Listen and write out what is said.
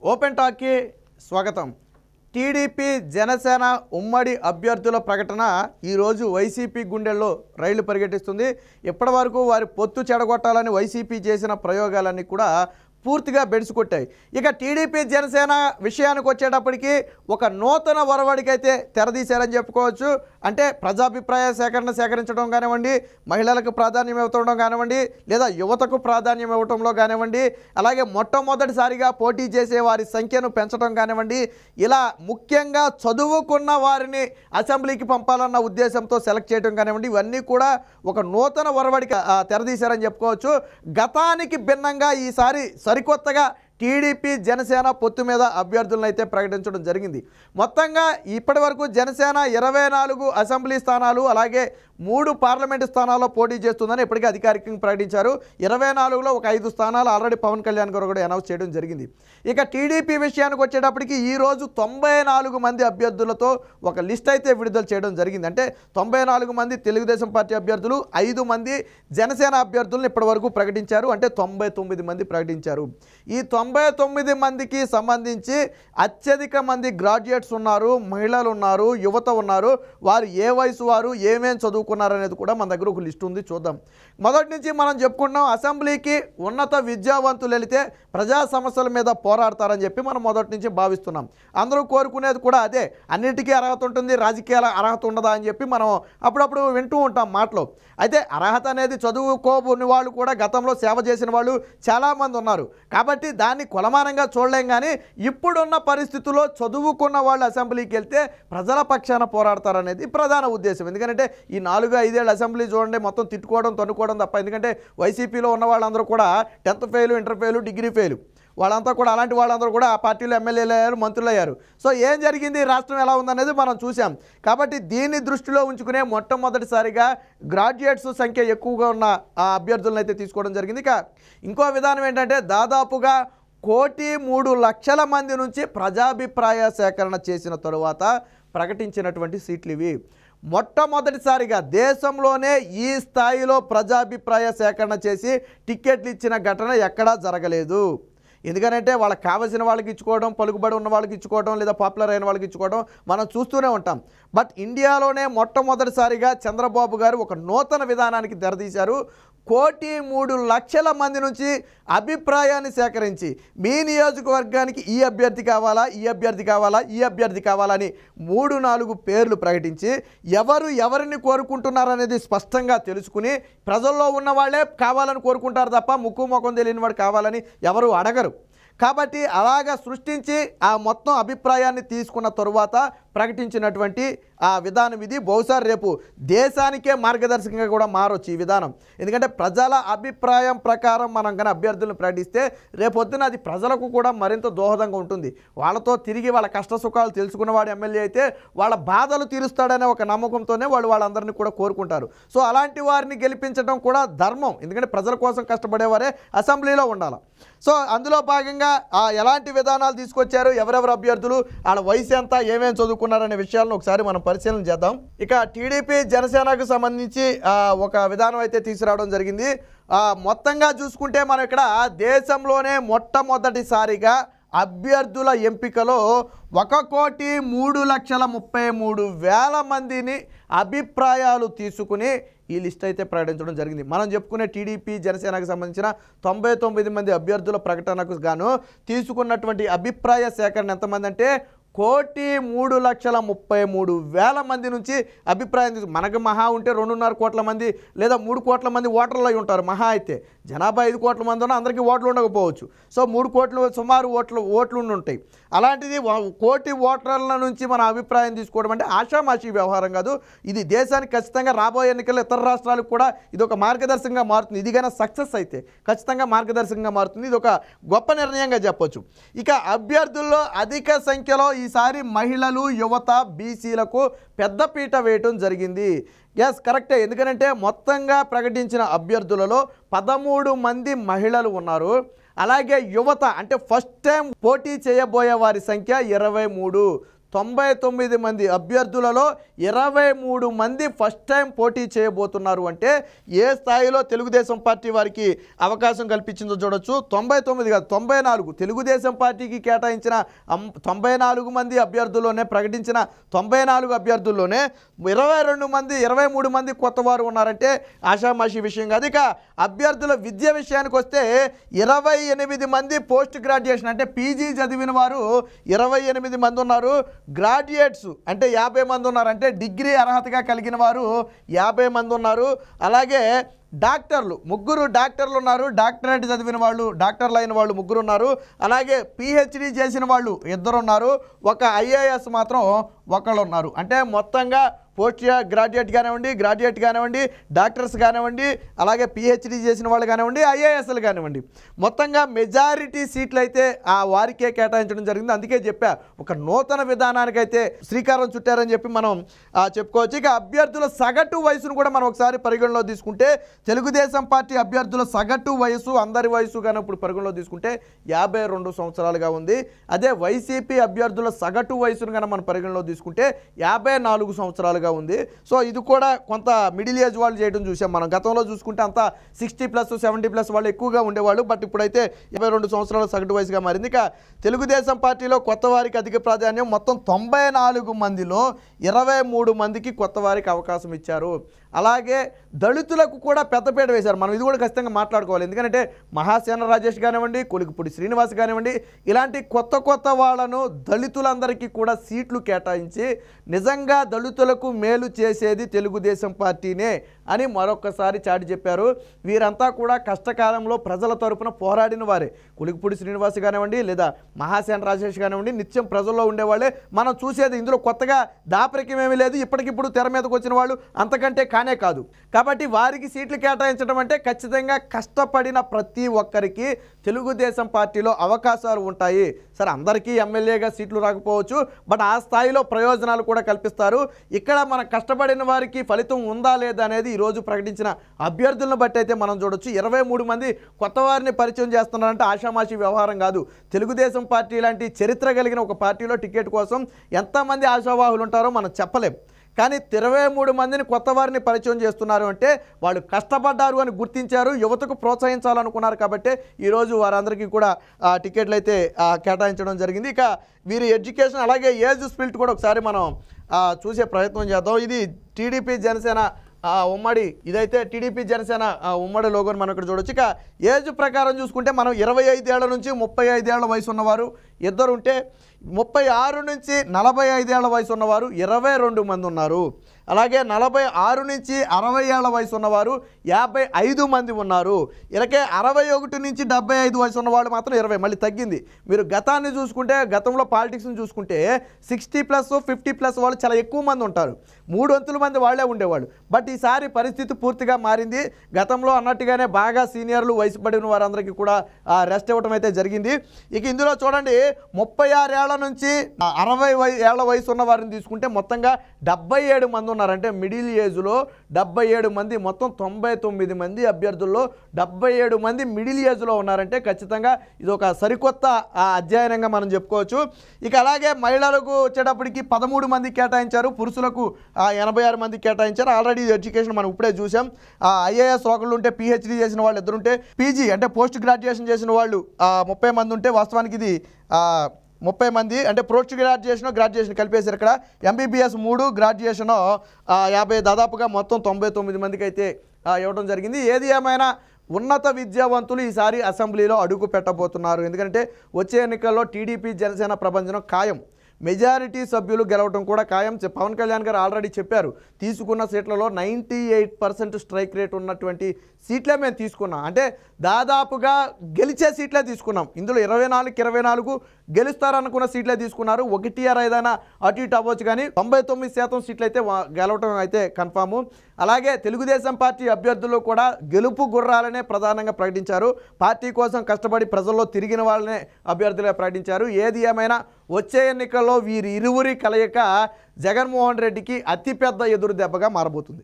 Open టాక్కి స్వాగతం. TDP Janasena ఉమ్మడి అభ్యర్థుల ప్రకటన ఈరోజు వైసీపీ గుండెల్లో రైళ్లు పరిగెట్టిస్తుంది. ఇప్పటివరకు వారి పొత్తు చెడగొట్టాలని వైసీపీ చేసిన ప్రయోగాలన్నీ కూడా పూర్తిగా బెడిసికొట్టాయి. ఇక టీడీపీ జనసేన విషయానికి వచ్చేటప్పటికి ఒక నూతన వరవడికైతే తెరదీశారని చెప్పుకోవచ్చు. అంటే ప్రజాభిప్రాయ సేకరించడం కానివ్వండి, మహిళలకు ప్రాధాన్యం ఇవ్వడం కానివ్వండి, లేదా యువతకు ప్రాధాన్యం ఇవ్వడంలో కానివ్వండి, అలాగే మొట్టమొదటిసారిగా పోటీ చేసే వారి సంఖ్యను పెంచడం కానివ్వండి, ఇలా ముఖ్యంగా చదువుకున్న వారిని అసెంబ్లీకి పంపాలన్న ఉద్దేశంతో సెలెక్ట్ చేయడం కానివ్వండి, ఇవన్నీ కూడా ఒక నూతన వరవడికి తెరదీశారని చెప్పుకోవచ్చు. గతానికి భిన్నంగా ఈసారి సరికొత్తగా టీడీపీ జనసేన పొత్తు మీద అభ్యర్థులను అయితే ప్రకటించడం జరిగింది. మొత్తంగా ఇప్పటి వరకు జనసేన 24 అసెంబ్లీ స్థానాలు అలాగే 3 పార్లమెంటు స్థానాల్లో పోటీ చేస్తుందని ఇప్పటికే అధికారికంగా ప్రకటించారు. 24లో ఒక 5 స్థానాలు ఆల్రెడీ పవన్ కళ్యాణ్ గారు కూడా అనౌన్స్ చేయడం జరిగింది. ఇక టీడీపీ విషయానికి వచ్చేటప్పటికి ఈరోజు 94 మంది అభ్యర్థులతో ఒక లిస్ట్ అయితే విడుదల చేయడం జరిగింది. అంటే 94 మంది తెలుగుదేశం పార్టీ అభ్యర్థులు, 5 మంది జనసేన అభ్యర్థులను ఇప్పటి వరకు ప్రకటించారు. అంటే 99 మంది ప్రకటించారు. ఈ 99 మందికి సంబంధించి అత్యధిక మంది గ్రాడ్యుయేట్స్ ఉన్నారు, మహిళలు ఉన్నారు, యువత ఉన్నారు. వారు ఏ వయసు వారు, ఏమేం చదువుకున్నారనేది కూడా మన దగ్గర ఒక లిస్ట్ ఉంది, చూద్దాం. మొదటి నుంచి మనం చెప్పుకుంటున్నాం, అసెంబ్లీకి ఉన్నత విద్యావంతులు వెళితే ప్రజా సమస్యల మీద పోరాడతారని చెప్పి మనం మొదటి నుంచి భావిస్తున్నాం. అందరూ కోరుకునేది కూడా అదే. అన్నింటికీ అర్హత ఉంటుంది, రాజకీయాల అర్హత ఉండదా అని చెప్పి మనం అప్పుడప్పుడు వింటూ ఉంటాం మాటలు. అయితే అర్హత అనేది చదువుకోని వాళ్ళు కూడా గతంలో సేవ చేసిన వాళ్ళు చాలామంది ఉన్నారు. కాబట్టి దాన్ని కొలమానంగా చూడలేం. కానీ ఇప్పుడున్న పరిస్థితుల్లో చదువుకున్న వాళ్ళు అసెంబ్లీకి వెళ్తే ప్రజల పక్షాన పోరాడతారనేది ప్రధాన ఉద్దేశం. ఎందుకంటే ఈ 4-5 ఏళ్ళ అసెంబ్లీ చూడండి, మొత్తం తిట్టుకోవడం తన్నుకోవడం తప్ప. ఎందుకంటే వైసీపీలో ఉన్న వాళ్ళందరూ కూడా 10th fail, inter fail, degree fail, వాళ్ళంతా కూడా అలాంటి వాళ్ళందరూ కూడా ఆ పార్టీలో ఎమ్మెల్యేలు అయ్యారు, మంత్రులు అయ్యారు. సో ఏం జరిగింది, రాష్ట్రం ఎలా ఉందనేది మనం చూసాం. కాబట్టి దీన్ని దృష్టిలో ఉంచుకునే మొట్టమొదటిసారిగా గ్రాడ్యుయేట్స్ సంఖ్య ఎక్కువగా ఉన్న ఆ అభ్యర్థులను అయితే తీసుకోవడం జరిగింది. ఇక ఇంకో విధానం ఏంటంటే దాదాపుగా 1,03,00,000 మంది నుంచి ప్రజాభిప్రాయ సేకరణ చేసిన తరువాత ప్రకటించినటువంటి సీట్లు ఇవి. మొట్టమొదటిసారిగా దేశంలోనే ఈ స్థాయిలో ప్రజాభిప్రాయ సేకరణ చేసి టిక్కెట్లు ఇచ్చిన ఘటన ఎక్కడా జరగలేదు. ఎందుకంటే వాళ్ళకి కావాల్సిన వాళ్ళకి ఇచ్చుకోవడం, పలుకుబడి ఉన్న వాళ్ళకి ఇచ్చుకోవడం, లేదా పాపులర్ అయిన వాళ్ళకి ఇచ్చుకోవడం మనం చూస్తూనే ఉంటాం. బట్ ఇండియాలోనే మొట్టమొదటిసారిగా చంద్రబాబు గారు ఒక నూతన విధానానికి తెరదీశారు. 1,03,00,000 మంది నుంచి అభిప్రాయాన్ని సేకరించి మీ నియోజకవర్గానికి ఈ అభ్యర్థి కావాలా, ఈ అభ్యర్థి కావాలా, ఈ అభ్యర్థి కావాలని 3-4 పేర్లు ప్రకటించి ఎవరిని కోరుకుంటున్నారనేది స్పష్టంగా తెలుసుకుని ప్రజల్లో ఉన్న వాళ్ళే కావాలని కోరుకుంటారు తప్ప ముక్కు ముఖం తెలియని వాడు కావాలని ఎవరు అడగరు. కాబట్టి అలాగా సృష్టించి ఆ మొత్తం అభిప్రాయాన్ని తీసుకున్న తరువాత ప్రకటించినటువంటి ఆ విధానం ఇది. బహుశా రేపు దేశానికే మార్గదర్శకంగా కూడా మారొచ్చు ఈ విధానం. ఎందుకంటే ప్రజల అభిప్రాయం ప్రకారం మనం కానీ అభ్యర్థులను ప్రకటిస్తే రేపొద్దున అది ప్రజలకు కూడా మరింత దోహదంగా ఉంటుంది. వాళ్ళతో తిరిగి వాళ్ళ కష్ట సుఖాలు తెలుసుకున్నవాడు ఎమ్మెల్యే అయితే వాళ్ళ బాధలు తీరుస్తాడనే ఒక నమ్మకంతోనే వాళ్ళందరినీ కూడా కోరుకుంటారు. సో అలాంటి వారిని గెలిపించడం కూడా ధర్మం. ఎందుకంటే ప్రజల కోసం కష్టపడేవారే అసెంబ్లీలో ఉండాలి. సో అందులో భాగంగా ఎలాంటి విధానాలు తీసుకొచ్చారు, ఎవరెవరు అభ్యర్థులు, వాళ్ళ వయసు ఎంత, ఏమేమి చదువుకున్నారనే విషయాలను ఒకసారి మనం పరిశీలన చేద్దాం. ఇక టీడీపీ జనసేనకు సంబంధించి ఒక విధానం అయితే తీసుకురావడం జరిగింది. మొత్తంగా చూసుకుంటే మనం ఇక్కడ దేశంలోనే మొట్టమొదటిసారిగా అభ్యర్థుల ఎంపికలో 1,03,33,000 మందిని అభిప్రాయాలు తీసుకుని ఈ లిస్ట్ అయితే ప్రకటించడం జరిగింది. మనం చెప్పుకునే టీడీపీ జనసేనకు సంబంధించిన 99 మంది అభ్యర్థుల ప్రకటనకు గాను తీసుకున్నటువంటి అభిప్రాయ సేకరణ ఎంతమంది అంటే 1,03,33,000 మంది నుంచి అభిప్రాయం మనకు మహా ఉంటే 2.5 కోట్ల మంది లేదా 3 కోట్ల మంది ఓటర్లు అయి ఉంటారు. మహా అయితే జనాభా 5 కోట్ల మంది ఉన్నా అందరికీ ఓట్లు ఉండకపోవచ్చు. సో 3 కోట్లు సుమారు ఓట్లు ఉంటాయి. అలాంటిది 1 కోటి ఓటర్ల నుంచి మన అభిప్రాయం తీసుకోవడం అంటే ఆషామాషి వ్యవహారం కాదు. ఇది దేశానికి ఖచ్చితంగా రాబోయే ఎన్నికల్లో ఇతర రాష్ట్రాలకు కూడా ఇది ఒక మార్గదర్శకంగా మారుతుంది. ఇదిగైనా సక్సెస్ అయితే ఖచ్చితంగా మార్గదర్శకంగా మారుతుంది. ఇది ఒక గొప్ప నిర్ణయంగా చెప్పొచ్చు. ఇక అభ్యర్థుల్లో అధిక సంఖ్యలో ఈసారి మహిళలు, యువత, బీసీలకు పెద్దపీట వేయటం జరిగింది. ఎస్, కరెక్టే. ఎందుకంటే మొత్తంగా ప్రకటించిన అభ్యర్థులలో 13 మంది మహిళలు ఉన్నారు. అలాగే యువత అంటే ఫస్ట్ టైం పోటీ చేయబోయే వారి సంఖ్య 23. 99 మంది అభ్యర్థులలో 23 మంది ఫస్ట్ టైం పోటీ చేయబోతున్నారు అంటే ఏ స్థాయిలో తెలుగుదేశం పార్టీ వారికి అవకాశం కల్పించిందో చూడొచ్చు. 99 కాదు 94 తెలుగుదేశం పార్టీకి కేటాయించిన 94 మంది అభ్యర్థుల్లోనే ప్రకటించిన 94 అభ్యర్థుల్లోనే 23 మంది కొత్త వారు ఉన్నారంటే ఆషామాషి విషయం కాదు. ఇక అభ్యర్థుల విద్య విషయానికి వస్తే 28 మంది పోస్ట్ గ్రాడ్యుయేషన్ అంటే పీజీ చదివిన వారు 28 మంది ఉన్నారు. గ్రాడ్యుయేట్స్ అంటే 50 మంది ఉన్నారు. అంటే డిగ్రీ అర్హతగా కలిగిన వారు 50 మంది ఉన్నారు. అలాగే డాక్టర్లు 3 డాక్టర్లు ఉన్నారు. డాక్టరేట్ చదివిన వాళ్ళు డాక్టర్లు అయిన వాళ్ళు 3 ఉన్నారు. అలాగే పిహెచ్డి చేసిన వాళ్ళు 2 ఉన్నారు. ఒక ఐఏఎస్ మాత్రం ఒకళ్ళు ఉన్నారు. అంటే మొత్తంగా పోస్ట్ గ్రాడ్యుయేట్ కానివ్వండి డాక్టర్స్ కానివ్వండి అలాగే పిహెచ్డి చేసిన వాళ్ళు కానివ్వండి ఐఏఎస్లు కానివ్వండి మొత్తంగా మెజారిటీ సీట్లు అయితే ఆ వారికే కేటాయించడం జరిగింది. అందుకే చెప్పా ఒక నూతన విధానానికైతే శ్రీకారం చుట్టారని చెప్పి మనం చెప్పుకోవచ్చు. ఇక అభ్యర్థుల సగటు వయసును కూడా మనం ఒకసారి పరిగణలో తీసుకుంటే తెలుగుదేశం పార్టీ అభ్యర్థుల సగటు వయసు అందరి వయసు కానీ ఇప్పుడు పరిగణలో తీసుకుంటే 52 సంవత్సరాలుగా ఉంది. అదే వైసీపీ అభ్యర్థుల సగటు వయసును కనుక మనం పరిగణలో తీసుకుంటే 54 సంవత్సరాలుగా ఉంది. సో ఇది కూడా కొంత మిడిల్ ఏజ్ వాళ్ళు చేయడం చూసాం మనం. గతంలో చూసుకుంటే అంతా 60+ 70+ వాళ్ళు ఎక్కువగా ఉండేవాళ్ళు. బట్ ఇప్పుడైతే 52 సంవత్సరాల సగటు వయసుగా మారింది. ఇక తెలుగుదేశం పార్టీలో కొత్త వారికి అధిక ప్రాధాన్యం. మొత్తం 94 మందిలో 23 మందికి కొత్త వారికి అవకాశం ఇచ్చారు. అలాగే దళితులకు కూడా పెద్దపీట వేశారు. మనం ఇది కూడా ఖచ్చితంగా మాట్లాడుకోవాలి. ఎందుకంటే మహాసేన రాజేష్ కానివ్వండి కొలికిపూడి శ్రీనివాస్ కానివ్వండి ఇలాంటి కొత్త వాళ్ళను దళితులందరికీ కూడా సీట్లు కేటాయించి నిజంగా దళితులకు మేలు చేసేది తెలుగుదేశం పార్టీనే అని మరొకసారి చాటి చెప్పారు. వీరంతా కూడా కష్టకాలంలో ప్రజల తరపున పోరాడిన వారే. కొలికిపూడి శ్రీనివాస్ కానివ్వండి లేదా మహాసేన రాజేష్ కానివ్వండి నిత్యం ప్రజల్లో ఉండేవాళ్ళే. మనం చూసేది ఇందులో కొత్తగా దాపరికం ఏమీ లేదు. ఇప్పటికిప్పుడు తెర మీదకి వచ్చిన వాళ్ళు అంతకంటే కానే కాదు. కాబట్టి వారికి సీట్లు కేటాయించడం అంటే ఖచ్చితంగా కష్టపడిన ప్రతి ఒక్కరికి తెలుగుదేశం పార్టీలో అవకాశాలు ఉంటాయి. సరే అందరికీ ఎమ్మెల్యేగా సీట్లు రాకపోవచ్చు. బట్ ఆ స్థాయిలో ప్రయోజనాలు కూడా కల్పిస్తారు. ఇక్కడ మన కష్టపడిన వారికి ఫలితం ఉందా లేదా అనేది ఈరోజు ప్రకటించిన అభ్యర్థులను బట్టి అయితే మనం చూడొచ్చు. 23 మంది కొత్త వారిని పరిచయం చేస్తున్నారంటే ఆషామాషి వ్యవహారం కాదు. తెలుగుదేశం పార్టీ లాంటి చరిత్ర కలిగిన ఒక పార్టీలో టికెట్ కోసం ఎంతమంది ఆశావాహులు ఉంటారో మనం చెప్పలేం. కానీ 23 మందిని కొత్త వారిని పరిచయం చేస్తున్నారు అంటే వాళ్ళు కష్టపడ్డారు అని గుర్తించారు. యువతకు ప్రోత్సహించాలనుకున్నారు. కాబట్టి ఈరోజు వారందరికీ కూడా టికెట్లు అయితే కేటాయించడం జరిగింది. ఇక వీరి ఎడ్యుకేషన్ అలాగే ఏజ్ స్ప్లిట్ కూడా ఒకసారి మనం చూసే ప్రయత్నం చేద్దాం. ఇది టీడీపీ జనసేన ఉమ్మడి ఇదైతే టీడీపీ జనసేన ఉమ్మడి లోగోని మనం ఇక్కడ చూడొచ్చు. ఇక ఏజ్ ప్రకారం చూసుకుంటే మనం 25 ఏళ్ల నుంచి 35 ఏళ్ల వయసు ఉన్నవారు 2 ఉంటే 36 నుంచి 45 ఏళ్ల వయసు ఉన్నవారు 22 మంది ఉన్నారు. అలాగే 46 నుంచి 60 ఏళ్ల వయసు ఉన్నవారు 55 మంది ఉన్నారు. ఇలాగే 61 నుంచి 75 వయసు ఉన్నవాళ్ళు మాత్రం 20 మళ్ళీ తగ్గింది. మీరు గతాన్ని చూసుకుంటే గతంలో పాలిటిక్స్ని చూసుకుంటే 60+ 50+ వాళ్ళు చాలా ఎక్కువ మంది ఉంటారు. 3 వంతుల మంది వాళ్ళే ఉండేవాళ్ళు. బట్ ఈసారి పరిస్థితి పూర్తిగా మారింది. గతంలో అన్నట్టుగానే బాగా సీనియర్లు వయసు పడిన వారందరికీ కూడా రెస్ట్ ఇవ్వడం అయితే జరిగింది. ఇక ఇందులో చూడండి 36 ఏళ్ల నుంచి 60 ఏళ్ల వయసు ఉన్న వారిని తీసుకుంటే మొత్తంగా 77 మంది ఉన్నారు. అంటే మిడిల్ ఏజ్లో 77 మంది మొత్తం 99 మంది అభ్యర్థుల్లో 77 మంది మిడిల్ ఏజ్లో ఉన్నారంటే ఖచ్చితంగా ఇది ఒక సరికొత్త అధ్యయనంగా మనం చెప్పుకోవచ్చు. ఇక అలాగే మహిళలకు వచ్చేటప్పటికి 13 మంది కేటాయించారు. పురుషులకు 86 మంది కేటాయించారు. ఆల్రెడీ ఎడ్యుకేషన్ మనం ఇప్పుడే చూసాం. ఐఏఎస్ ఒకళ్ళు ఉంటే పిహెచ్డి చేసిన వాళ్ళు 2 ఉంటే పీజీ అంటే పోస్ట్ గ్రాడ్యుయేషన్ చేసిన వాళ్ళు 30 మంది ఉంటే వాస్తవానికి ఇది 30 మంది అంటే పోస్ట్ గ్రాడ్యుయేషన్ కలిపేశారు. ఇక్కడ ఎంబీబీఎస్ 3 గ్రాడ్యుయేషన్ 50 దాదాపుగా మొత్తం 99 మందికి అయితే ఇవ్వడం జరిగింది. ఏది ఏమైనా ఉన్నత విద్యావంతులు ఈసారి అసెంబ్లీలో అడుగు పెట్టబోతున్నారు. ఎందుకంటే వచ్చే ఎన్నికల్లో టీడీపీ జనసేన ప్రభంజనం ఖాయం. మెజారిటీ సభ్యులు గెలవడం కూడా ఖాయం. పవన్ కళ్యాణ్ గారు ఆల్రెడీ చెప్పారు తీసుకున్న సీట్లలో 98% స్ట్రైక్ రేట్ ఉన్నటువంటి సీట్లే మేము తీసుకున్నాం. అంటే దాదాపుగా గెలిచే సీట్లే తీసుకున్నాం. ఇందులో 24 గెలుస్తారనుకున్న సీట్లే తీసుకున్నారు. 1 ఏదైనా అటు ఇటు అవ్వచ్చు కానీ 99% సీట్లు అయితే గెలవటం అయితే కన్ఫాము. అలాగే తెలుగుదేశం పార్టీ అభ్యర్థులు కూడా గెలుపు గుర్రాలనే ప్రధానంగా ప్రకటించారు. పార్టీ కోసం కష్టపడి ప్రజల్లో తిరిగిన వాళ్ళనే అభ్యర్థులుగా ప్రకటించారు. ఏది ఏమైనా వచ్చే ఎన్నికల్లో వీరి ఇరువురి కలయిక జగన్మోహన్ రెడ్డికి అతిపెద్ద ఎదురు దెబ్బగా మారబోతుంది.